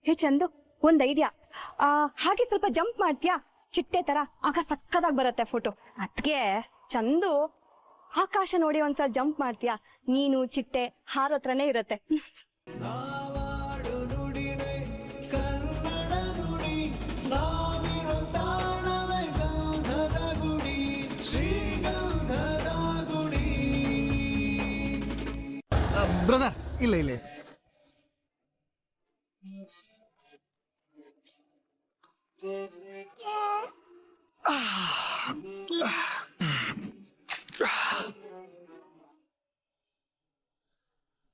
ಹೇ ಚಂದು, ಒಂದ್ ಐಡಿಯಾ. ಹಾಗೆ ಸ್ವಲ್ಪ ಜಂಪ್ ಮಾಡ್ತೀಯಾ ಚಿಟ್ಟೆ ತರ, ಆಗ ಸಕ್ಕದಾಗಿ ಬರುತ್ತೆ ಫೋಟೋ. ಅದ್ಕೆ ಚಂದು ಆಕಾಶ ನೋಡಿ ಒಂದ್ಸಲ ಜಂಪ್ ಮಾಡ್ತೀಯಾ, ನೀನು ಚಿಟ್ಟೆ ಹಾರೋತ್ರನೇ ಇರತ್ತೆ. ಬ್ರದರ್ ಇಲ್ಲ ಇಲ್ಲ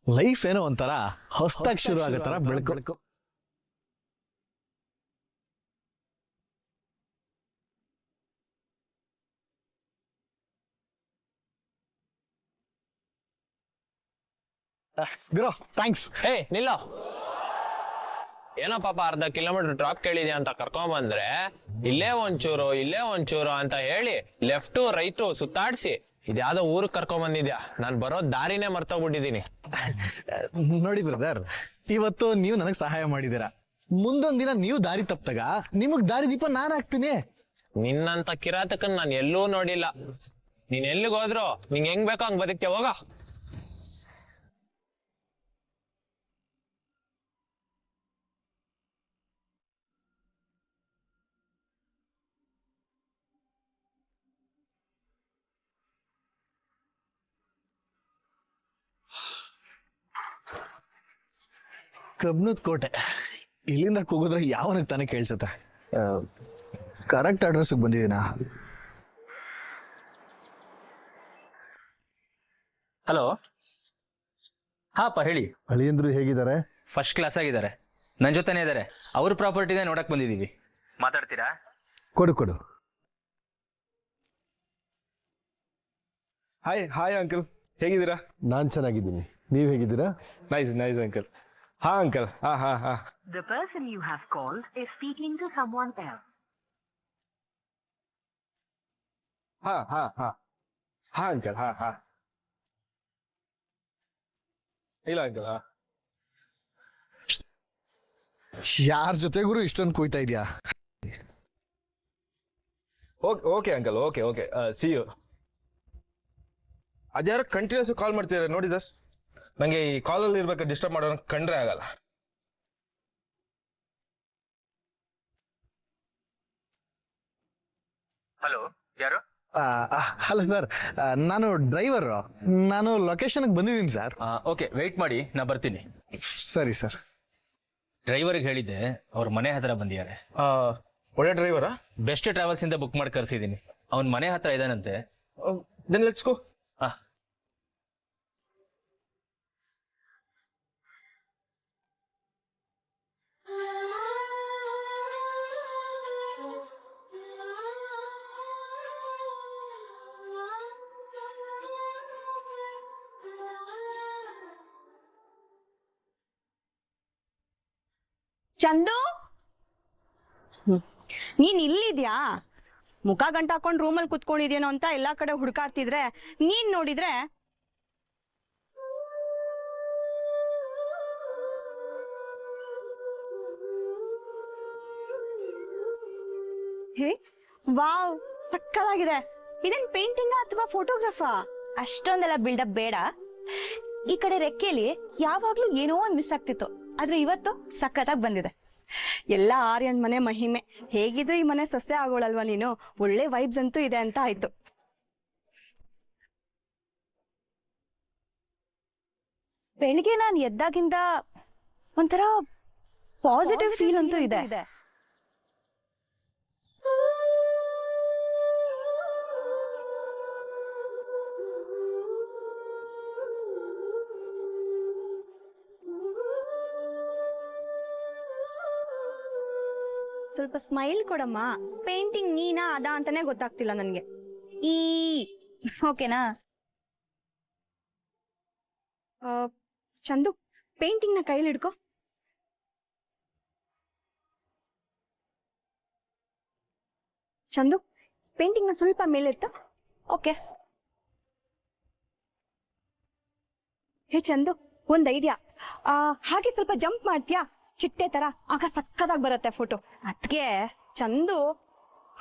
ಲೈಫ್ ಏನೋ ಒಂಥರ ಹೊಸದಾಗಿ ಶುರು ಆಗೋ ತರ ಬೆಳಕು. ಗುರು ಥ್ಯಾಂಕ್ಸ್. ಹೇ ನಿಲ್ಲ, ಏನೋ ಪಾಪ ಅರ್ಧ ಕಿಲೋಮೀಟರ್ ಡ್ರಾಪ್ ಕೇಳಿದ್ಯಾ ಅಂತ ಕರ್ಕೊಂಡ್ ಬಂದ್ರೆ ಇಲ್ಲೇ ಒಂಚೂರು ಅಂತ ಹೇಳಿ ಲೆಫ್ಟು ರೈಟು ಸುತ್ತಾಡ್ಸಿ ಇದ್ಯಾವ್ದೋ ಊರಿಗೆ ಕರ್ಕೊಂಡ್ ಬಂದಿದ್ಯಾ. ನಾನ್ ಬರೋ ದಾರಿನೇ ಮರ್ತೋಗ್ಬಿಟ್ಟಿದೀನಿ. ನೋಡಿ ಬ್ರದರ್, ಇವತ್ತು ನೀವು ನನಗೆ ಸಹಾಯ ಮಾಡಿದ್ದೀರಾ. ಮುಂದೊಂದ್ ದಿನ ನೀವು ದಾರಿ ತಪ್ಪಾಗ ನಿಮಗ್ ದಾರಿ ದೀಪ ನಾನು ಹಾಕ್ತೀನಿ. ನಿನ್ನಂತ ಕಿರಾತಕನ್ ನಾನು ಎಲ್ಲೂ ನೋಡಿಲ್ಲ. ನೀನ್ ಎಲ್ಲಿಗೆ ಹೋದ್ರು ನಿಂಗೆ ಹೆಂಗ್ ಬೇಕೋ ಹಂಗ್ ಬದುಕ್ತೀಯ, ಹೋಗ. ಕಬ್ನದ್ ಕೋಟೆ ಇಲ್ಲಿಂದ ಕೂಗಿದ್ರೆ ಯಾವನಿಗೆ ತಾನೇ ಕೇಳ್ಸತ್ತೆ. ಕರೆಕ್ಟ್ ಅಡ್ರೆಸ್ ಬಂದಿದ್ದೀನಾ? ಹಲೋ, ಹಾಪ ಹೇಳಿ. ಅಳಿಯಂದ್ರು ಹೇಗಿದ್ದಾರೆ? ಫಸ್ಟ್ ಕ್ಲಾಸ್ ಆಗಿದ್ದಾರೆ, ನನ್ನ ಜೊತೆನೇ ಇದ್ದಾರೆ. ಅವ್ರ ಪ್ರಾಪರ್ಟಿನೇ ನೋಡಕ್ ಬಂದಿದ್ದೀವಿ. ಮಾತಾಡ್ತೀರಾ? ಕೊಡು. ಹಾಯ್ ಅಂಕಲ್, ಹೇಗಿದ್ದೀರಾ? ನಾನ್ ಚೆನ್ನಾಗಿದ್ದೀನಿ, ನೀವ್ ಹೇಗಿದ್ದೀರಾ? Nice uncle. ಹಾ ಅಂಕಲ್, ಹಾ. The person you have called is speaking to someone else. ಹಾ ಅಂಕಲ್, ಹಾ. ಇಲ್ಲ ಅಂಕಲ್, ಹಾ. ಯಾರ ಜೊತೆಗೂ ಇಷ್ಟೊಂದು ಕೂಯ್ತಾ ಇದೆಯಾ? Okay uncle, okay. See you. ಅದ್ಯಾರೋ ಕಂಟಿನ್ಯೂಸ್ ಕಾಲ್ ಮಾಡ್ತಿದ್ದಾರೆ ನೋಡಿ ದಸ್. ನಂಗೆ ಈ ಕಾಲಲ್ಲಿ ಇರ್ಬೇಕಾದ್ರೆ ಡಿಸ್ಟರ್ಬ್ ಮಾಡೋಣ ಕಂಡ್ರೆ ಆಗಲ್ಲ. ಹಲೋ, ಯಾರು? ಹಲೋ ಸರ್, ನಾನು ಡ್ರೈವರ್. ನಾನು ಲೊಕೇಶನ್ಗೆ ಬಂದಿದ್ದೀನಿ ಸರ್. ಓಕೆ, ವೆಯ್ಟ್ ಮಾಡಿ, ನಾ ಬರ್ತೀನಿ. ಸರಿ ಸರ್. ಡ್ರೈವರ್ಗೆ ಹೇಳಿದ್ದೆ, ಅವ್ರ ಮನೆ ಹತ್ರ ಬಂದಿದ್ದಾರೆ. ಒಳ್ಳೆ ಡ್ರೈವರಾ? ಬೆಸ್ಟ್ ಟ್ರಾವೆಲ್ಸ್ ಇಂದ ಬುಕ್ ಮಾಡಿ ಕರ್ಸಿದ್ದೀನಿ. ಅವ್ನ ಮನೆ ಹತ್ರ ಇದಾನಂತೆ. Then let's go. ಚಂದು, ನೀನ್ ಇಲ್ಲಿದ್ಯಾ? ಮುಖ ಗಂಟ ಹಾಕೊಂಡ್ ರೂಮಲ್ಲಿ ಕುತ್ಕೊಂಡಿದ್ಯೇನೋ ಅಂತ ಎಲ್ಲಾ ಕಡೆ ಹುಡ್ಕಾಡ್ತಿದ್ರೆ ನೀನ್ ನೋಡಿದ್ರೆ ಹೇ ವಾವ್, ಸಕ್ಕದಾಗಿದೆ. ಇದೇನ್ ಪೇಂಟಿಂಗ್ ಅಥವಾ ಫೋಟೋಗ್ರಾಫಾ? ಅಷ್ಟೊಂದೆಲ್ಲ ಬಿಲ್ಡಪ್ ಬೇಡ. ಈ ಕಡೆ ರೆಕ್ಕೆಲಿ ಯಾವಾಗ್ಲೂ ಏನೋ ಒಂದ್ ಮಿಸ್ ಆಗ್ತಿತ್ತು, ಆದ್ರೆ ಇವತ್ತು ಸಖತ್ತಾಗಿ ಬಂದಿದೆ. ಎಲ್ಲ ಆರ್ಯನ್ ಮನೆ ಮಹಿಮೆ. ಹೇಗಿದ್ರು ಈ ಮನೆ ಸಸ್ಯ ಆಗೋಳಲ್ವಾ ನೀನು? ಒಳ್ಳೆ ವೈಬ್ಸ್ ಅಂತೂ ಇದೆ ಅಂತ ಆಯ್ತು. ಬೆಳಿಗ್ಗೆ ನಾನು ಎದ್ದಾಗಿಂದ ಒಂಥರ ಪಾಸಿಟಿವ್ ಫೀಲ್ ಅಂತೂ ಇದೆ. ಸ್ವಲ್ಪ ಸ್ಮೈಲ್ ಕೊಡಮ್ಮ. ಪೇಂಟಿಂಗ್ ನೀನಾ ಅದಾ ಅಂತಾನೆ ಗೊತ್ತಾಗ್ತಿಲ್ಲ ನನ್ಗೆ. ಓಕೆನಾ? ಚಂದು, ಪೇಂಟಿಂಗ್ ನ ಕೈಲಿ ಹಿಡ್ಕೊ. ಚಂದು, ಪೇಂಟಿಂಗ್ ನ ಸ್ವಲ್ಪ ಮೇಲೆತ್ತ. ಓಕೆ. ಹೇ ಚಂದು, ಒಂದ್ ಐಡಿಯಾ. ಹಾಗೆ ಸ್ವಲ್ಪ ಜಂಪ್ ಮಾಡ್ತೀಯಾ ಚಿಟ್ಟೆ ತರ ಆಗ ಸಕ್ಕದಾಗಿ ಬರುತ್ತೆ ಫೋಟೋ. ಅದಕ್ಕೆ ಚಂದು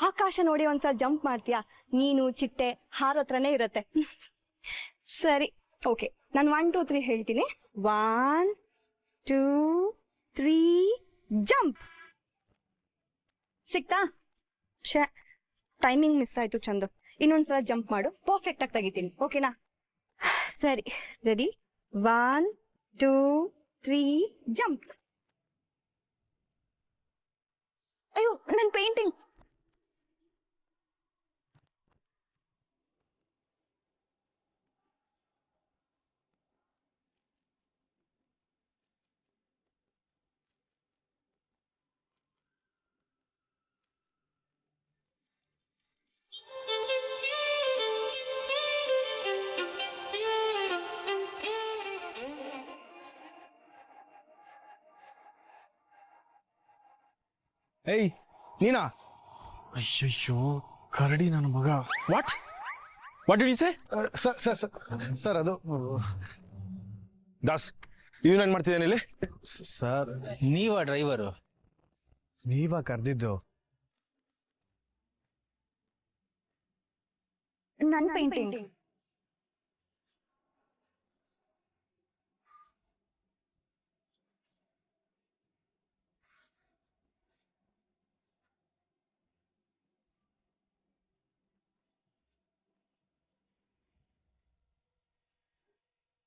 ಆಕಾಶ ನೋಡಿ ಒಂದ್ಸಲ ಜಂಪ್ ಮಾಡ್ತೀಯಾ? ನೀನು ಚಿಟ್ಟೆ ಹಾರೋ ಹತ್ರನೇ ಇರುತ್ತೆ. ಸರಿ, ಓಕೆ, ನಾನು 1 2 3 ಹೇಳ್ತೀನಿ. 1 2 3 ಜಂಪ್. ಸಿಕ್ತಾ? ಛೇ, ಟೈಮಿಂಗ್ ಮಿಸ್ ಆಯ್ತು ಚಂದು. ಇನ್ನೊಂದ್ಸಲ ಜಂಪ್ ಮಾಡು, ಪರ್ಫೆಕ್ಟ್ ಆಗಿ ತೆಗಿತೀನಿ. ಓಕೆನಾ? ಸರಿ, ರೆಡಿ? 1 2 3 ಜಂಪ್. ಅಯ್ಯೋ, ನನ್ನ ಪೇಂಟಿಂಗ್. ಏಯ್ ನೀನಾ? ಅಯ್ಯಯ್ಯೋ, ಕರಡಿ ನನ್ನ ಮಗ. What did you say? Sir ಅದು ದಾಸ್, ಇವನೇನ್ ಮಾಡ್ತಿದ್ದೇನೆ ಇಲ್ಲಿ? ಸರ್, ನೀವ ಡ್ರೈವರು? ನೀವಾ ಕರೆದಿದ್ದು? ನನ್ನ ಪೇಂಟಿಂಗ್.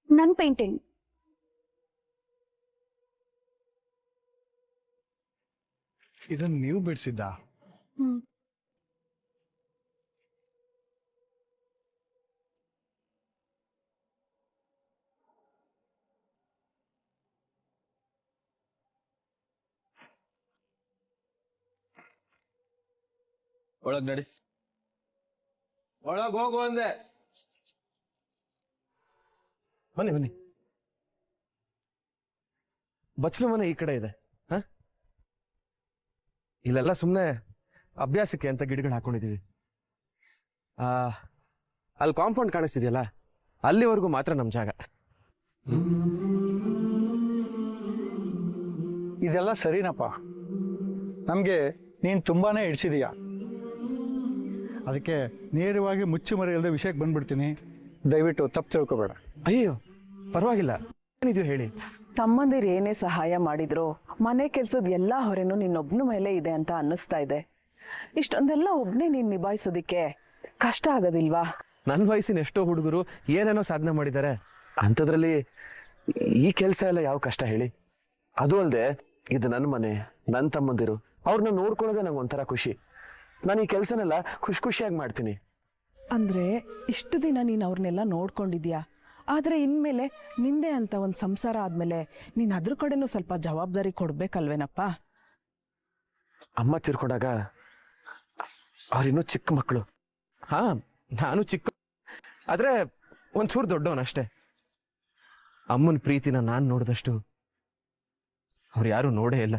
ನನ್ನ ಪೇಂಟಿಂಗ್. ಇದನ್ನ ನೀವು ಬಿಡಿಸಿದ್ದ? ಒಳಗ್ ನಡಿ. ಒಳಗ್ ಹೋಗು ಅಂದೆ. ಬನ್ನಿ. ಬಚ್ಚಲು ಮನೆ ಈ ಕಡೆ ಇದೆ. ಇಲ್ಲೆಲ್ಲ ಸುಮ್ಮನೆ ಅಭ್ಯಾಸಕ್ಕೆ ಅಂತ ಗಿಡಗಳು ಹಾಕೊಂಡಿದೀವಿ. ಅಲ್ಲಿ ಕಾಂಪೌಂಡ್ ಕಾಣಿಸ್ತಿದೆಯಲ್ಲ, ಅಲ್ಲಿವರೆಗೂ ಮಾತ್ರ ನಮ್ಮ ಜಾಗ. ಇದೆಲ್ಲ ಸರಿನಪ್ಪ. ನಮಗೆ ನೀನು ತುಂಬಾನೇ ಹಿಡ್ಸಿದೀಯ. ಅದಕ್ಕೆ ನೇರವಾಗಿ ಮುಚ್ಚು ಮರೆ ಇಲ್ಲದೆ ವಿಷಯಕ್ಕೆ ಬಂದ್ಬಿಡ್ತೀನಿ. ದಯವಿಟ್ಟು ತಪ್ಪು ತಿಳ್ಕೊಬೇಡ. ಅಯ್ಯೋ, ಪರವಾಗಿಲ್ಲ, ಏನಿದೆಯೋ ಹೇಳಿ. ತಮ್ಮಂದಿರು ಏನೇ ಸಹಾಯ ಮಾಡಿದ್ರು ಮನೆ ಕೆಲ್ಸದ ಎಲ್ಲಾ ಹೊರೆನೂ ನಿನ್ನೊಬ್ನ ಮೇಲೆ ಇದೆ ಅಂತ ಅನ್ನಿಸ್ತಾ ಇದೆ. ಇಷ್ಟೊಂದೆಲ್ಲ ಒಬ್ನೇ ನೀನ್ ನಿಭಾಯಿಸೋದಿಕ್ಕೆ ಕಷ್ಟ ಆಗೋದಿಲ್ವಾ? ನನ್ನ ವಯಸ್ಸಿನ ಎಷ್ಟೋ ಹುಡುಗರು ಏನೇನೋ ಸಾಧನೆ ಮಾಡಿದ್ದಾರೆ. ಅಂಥದ್ರಲ್ಲಿ ಈ ಕೆಲಸ ಎಲ್ಲ ಯಾವ ಕಷ್ಟ ಹೇಳಿ? ಅದು ಅಲ್ಲದೆ ಇದು ನನ್ನ ಮನೆ, ನನ್ನ ತಮ್ಮಂದಿರು, ಅವ್ರನ್ನ ನೋಡ್ಕೊಳ್ಳೋದೇ ನಂಗೆ ಒಂಥರ ಖುಷಿ. ನಾನು ಈ ಕೆಲಸನೆಲ್ಲ ಖುಷಿಯಾಗಿ ಮಾಡ್ತೀನಿ. ಅಂದ್ರೆ ಇಷ್ಟು ದಿನ ನೀನ್ ಅವ್ರನ್ನೆಲ್ಲ ನೋಡ್ಕೊಂಡಿದ್ಯಾ, ಆದ್ರೆ ಇನ್ಮೇಲೆ ನಿಂದೆ ಅಂತ ಒಂದ್ ಸಂಸಾರ ಆದ್ಮೇಲೆ ನೀನ್ ಅದ್ರ ಕಡೆನೂ ಸ್ವಲ್ಪ ಜವಾಬ್ದಾರಿ ಕೊಡ್ಬೇಕಲ್ವೇನಪ್ಪ? ಅಮ್ಮ ತೀರ್ಕೊಂಡಾಗ ಅವ್ರಿನ್ನೂ ಚಿಕ್ಕ ಮಕ್ಕಳು. ನಾನು ಚಿಕ್ಕ, ಆದ್ರೆ ಒಂಚೂರು ದೊಡ್ಡವನಷ್ಟೇ. ಅಮ್ಮನ ಪ್ರೀತಿನ ನಾನು ನೋಡಿದಷ್ಟು ಅವ್ರು ಯಾರು ನೋಡೇ ಇಲ್ಲ.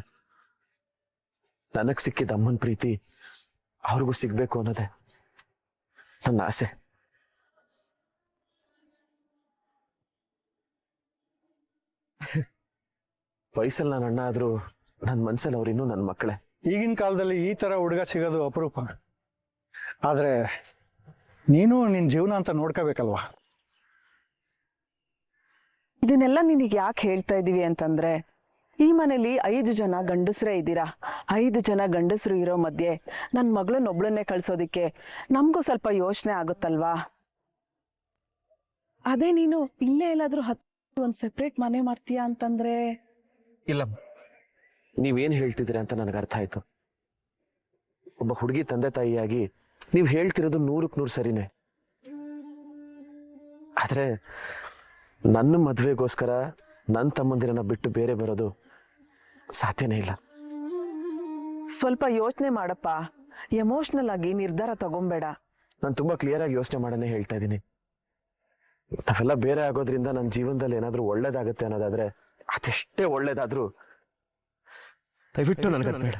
ನನಗ್ ಸಿಕ್ಕಿದ ಅಮ್ಮನ ಪ್ರೀತಿ ಅವ್ರಿಗೂ ಸಿಗ್ಬೇಕು ಅನ್ನೋದೇ ನನ್ನ ಆಸೆ. ವಯಸ್ಸಲ್ಲಿ ನಾನು ಅಣ್ಣ ಆದ್ರೂ ನನ್ನ ಮನ್ಸಲ್ಲಿ ಅವ್ರಿನ್ನೂ ನನ್ನ ಮಕ್ಕಳೇ. ಈಗಿನ ಕಾಲದಲ್ಲಿ ಈ ತರ ಹುಡುಗ ಸಿಗೋದು ಅಪರೂಪ. ಆದ್ರೆ ನೀನು ನಿನ್ನ ಜೀವನ ಅಂತ ನೋಡ್ಕೋಬೇಕಲ್ವಾ? ಇದನ್ನೆಲ್ಲ ನಿನಗೆ ಯಾಕೆ ಹೇಳ್ತಾ ಇದೀವಿ ಅಂತಂದ್ರೆ, ಈ ಮನೇಲಿ 5 ಜನ ಗಂಡಸ್ರೇ ಇದ್ದೀರಾ. 5 ಜನ ಗಂಡಸರು ಇರೋ ಮಧ್ಯೆ ನನ್ನ ಮಗಳನ್ನೊಬ್ಳನ್ನೇ ಕಳ್ಸೋದಿಕ್ಕೆ ನಮಗೂ ಸ್ವಲ್ಪ ಯೋಚನೆ ಆಗುತ್ತಲ್ವಾ? ಅದೇ ನೀನು ಇಲ್ಲೇ ಎಲ್ಲಾದ್ರೂ ಒಂದ್ ಸೆಪ್ರೇಟ್ ಮನೆ ಮಾಡ್ತೀಯಾ ಅಂತಂದ್ರೆ? ಇಲ್ಲ, ನೀವೇನ್ ಹೇಳ್ತಿದ್ದೀರಾ ಅಂತ ನನಗೆ ಅರ್ಥ ಆಯ್ತು. ಒಬ್ಬ ಹುಡುಗಿ ತಂದೆ ತಾಯಿಯಾಗಿ ನೀವು ಹೇಳ್ತಿರೋದು 100ಕ್ಕೆ 100 ಸರಿನೇ. ಆದ್ರೆ ನನ್ನ ಮದುವೆಗೋಸ್ಕರ ನನ್ನ ತಮ್ಮಂದಿರನ್ನ ಬಿಟ್ಟು ಬೇರೆ ಬರೋದು ಸಾಧ್ಯನೇ ಇಲ್ಲ. ಸ್ವಲ್ಪ ಯೋಚನೆ ಮಾಡಪ್ಪ, ಎಮೋಷನಲ್ ಆಗಿ ನಿರ್ಧಾರ ತಗೊಂಬೇಡ. ನಾನು ತುಂಬಾ ಕ್ಲಿಯರ್ ಆಗಿ ಯೋಚನೆ ಮಾಡನೇ ಹೇಳ್ತಾ ಇದ್ದೀನಿ. ನಾವೆಲ್ಲ ಬೇರೆ ಆಗೋದ್ರಿಂದ ನನ್ನ ಜೀವನದಲ್ಲಿ ಏನಾದ್ರೂ ಒಳ್ಳೇದಾಗತ್ತೆ ಅನ್ನೋದಾದ್ರೆ, ಅದೆಷ್ಟೇ ಒಳ್ಳೇದಾದ್ರೂ ದಯವಿಟ್ಟು ನನಗೆ ಬೇಡ.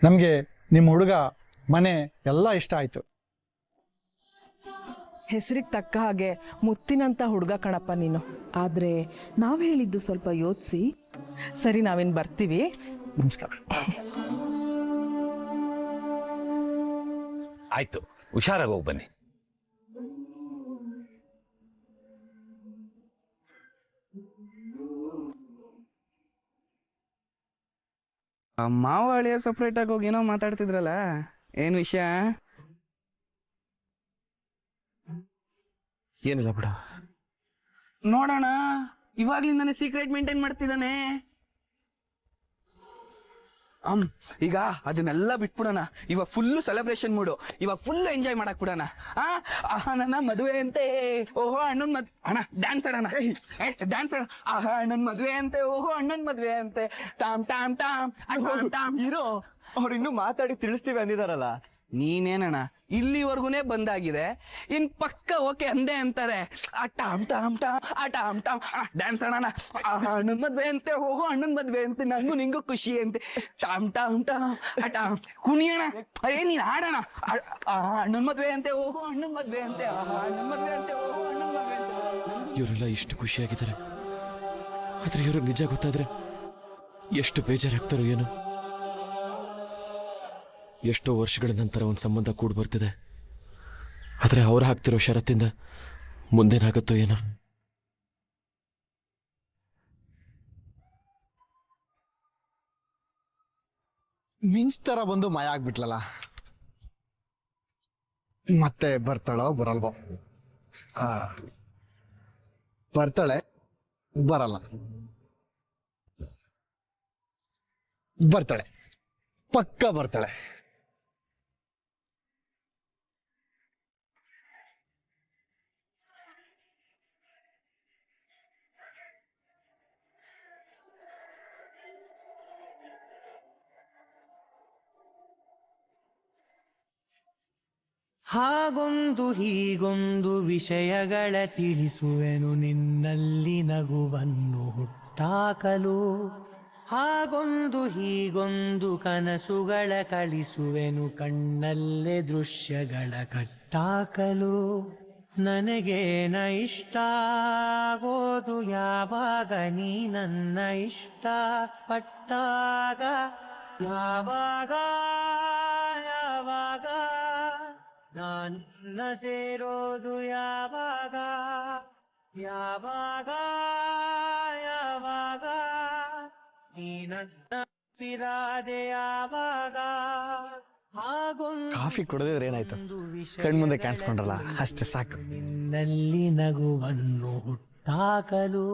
ನಮಗೆ ನಿಮ್ಮ ಹುಡುಗ ಮನೆ ಎಲ್ಲ ಇಷ್ಟ ಆಯ್ತು. ಹೆಸರಿಗೆ ತಕ್ಕ ಹಾಗೆ ಮುತ್ತಿನಂತ ಹುಡುಗ ಕಣಪ್ಪ ನೀನು. ಆದ್ರೆ ನಾವ್ ಹೇಳಿದ್ದು ಸ್ವಲ್ಪ ಯೋಚಿಸಿ. ಸರಿ, ನಾವೇನ್ ಬರ್ತೀವಿ. ನಮಸ್ಕಾರ. ಆಯ್ತು, ಹುಷಾರಾಗಿ ಹೋಗಿ ಬನ್ನಿ. ಮಾವ ಅಳಿಯ ಸಪ್ರೇಟ್ ಆಗಿ ಹೋಗಿ ಏನೋ ಮಾತಾಡ್ತಿದ್ರಲ್ಲ, ಏನ್ ವಿಷಯ? ಏನಿಲ್ಲ ಬಿಡ. ನೋಡೋಣ, ಇವಾಗ್ಲಿಂದಾನೆ ಸೀಕ್ರೆಟ್ ಮೇಂಟೈನ್ ಮಾಡ್ತಿದ್ದಾನೆ. ಈಗ ಅದನ್ನೆಲ್ಲ ಬಿಟ್ಬಿಡೋಣ. ಇವಾಗ ಫುಲ್ಲು ಸೆಲೆಬ್ರೇಷನ್ ಮೂಡು. ಇವಾಗ ಫುಲ್ ಎಂಜಾಯ್ ಮಾಡಕ್ ಬಿಡೋಣ. ನನ್ನ ಮದುವೆ ಅಂತೆ, ಓಹೋ ಅಣ್ಣನ್ ಅಣ್ಣ ಡ್ಯಾನ್ಸ್ ಆಡೋಣ. ಡ್ಯಾನ್ಸ್ ಅಣ್ಣನ್ ಮದ್ವೆ ಅಂತೆ, ಓಹೋ ಅಣ್ಣನ್ ಮದ್ವೆ ಅಂತೆ, Tom Tom Tom Tom Tom. Hero ಅವ್ರು ಇನ್ನೂ ಮಾತಾಡಿ ತಿಳಿಸ್ತೀವಿ ಅಂದಿದಾರಲ್ಲ. ನೀನೇನಣ್ಣ, ಇಲ್ಲಿವರೆಗೂನೇ ಬಂದಾಗಿದೆ, ಇನ್ ಪಕ್ಕ ಓಕೆ ಅಂದೇ ಅಂತಾರೆ. ಆ ಟಾಮ್ ಟಾಮ್ ಟಾಮ್, ಆ ಟಾಮ್ ಟಾಮ್, ಡ್ಯಾನ್ಸ್ ಆಡೋಣ. ಅಣ್ಣನ್ ಮದ್ವೆ ಅಂತೆ, ಓಹೋ ಅಣ್ಣನ್ ಮದ್ವೆ ಅಂತೆ, ನಂಗೂ ನಿಂಗೂ ಖುಷಿ ಅಂತೆ, ಟಾಮ್ ಟಾಮ್ ಟಾಮ್, ಆ ಟಾಮ್ ಕುಣಿಯೋಣ. ನೀನ್ ಆಡೋಣ. ಅಣ್ಣನ್ ಮದ್ವೆ ಅಂತೆ, ಓಹೋ ಅಣ್ಣನ್ ಮದ್ವೆ ಅಂತೆ, ಅಣ್ಣನ್ ಮದ್ವೆ ಅಂತೆ, ಓಹೋ ಅಣ್ಣನ್ ಮದ್ವೆ ಅಂತೆ. ಇವರೆಲ್ಲ ಇಷ್ಟು ಖುಷಿಯಾಗಿದ್ದಾರೆ, ಆದ್ರೆ ಇವ್ರಿಗೆ ನಿಜ ಗೊತ್ತಾದ್ರೆ ಎಷ್ಟು ಬೇಜಾರಾಗ್ತಾರೋ ಏನೋ. ಎಷ್ಟೋ ವರ್ಷಗಳ ನಂತರ ಒಂದು ಸಂಬಂಧ ಕೂಡ್ ಬರ್ತಿದೆ, ಆದ್ರೆ ಅವ್ರು ಹಾಕ್ತಿರೋ ಷರತ್ತಿಂದ ಮುಂದೇನಾಗುತ್ತೋ ಏನೋ. ಮಿಂಚ್ ತರ ಬಂದು ಮಾಯ ಆಗ್ಬಿಟ್ಲಲ್ಲ, ಮತ್ತೆ ಬರ್ತಾಳೋ ಬರಲ್ವೋ? ಬರ್ತಾಳೆ, ಬರಲ್ಲ. ಬರ್ತಾಳೆ, ಪಕ್ಕ ಬರ್ತಾಳೆ. ಹಾಗೊಂದು ಹೀಗೊಂದು ವಿಷಯಗಳ ತಿಳಿಸುವೆನು, ನಿನ್ನಲ್ಲಿ ನಗುವನ್ನು ಹುಟ್ಟಾಕಲು. ಹಾಗೊಂದು ಹೀಗೊಂದು ಕನಸುಗಳ ಕಳಿಸುವೆನು, ಕಣ್ಣಲ್ಲೇ ದೃಶ್ಯಗಳ ಕಟ್ಟಾಕಲು. ನನಗೇನ ಇಷ್ಟ ಆಗೋದು ಯಾವಾಗ, ನೀ ನನ್ನ ಇಷ್ಟ ಪಟ್ಟಾಗ. ಯಾವಾಗ ಯಾವಾಗ ನನ್ನ ಸೇರೋದು ಯಾವಾಗ, ಯಾವಾಗ ಯಾವಾಗ ನೀ ನನ್ನ ಸಿರಾದೆ ಯಾವಾಗ. ಕಾಫಿ ಕುಡಿದ್ರೆ ಏನಾಯ್ತು, ಕಣ್ಮುಂದೆ ಕಾಣಿಸ್ಕೊಂಡ್ರಲ್ಲ ಅಷ್ಟೇ ಸಾಕು. ನಿನ್ನಲ್ಲಿ ನಗುವನ್ನು ಹುಟ್ಟಾಕಲು.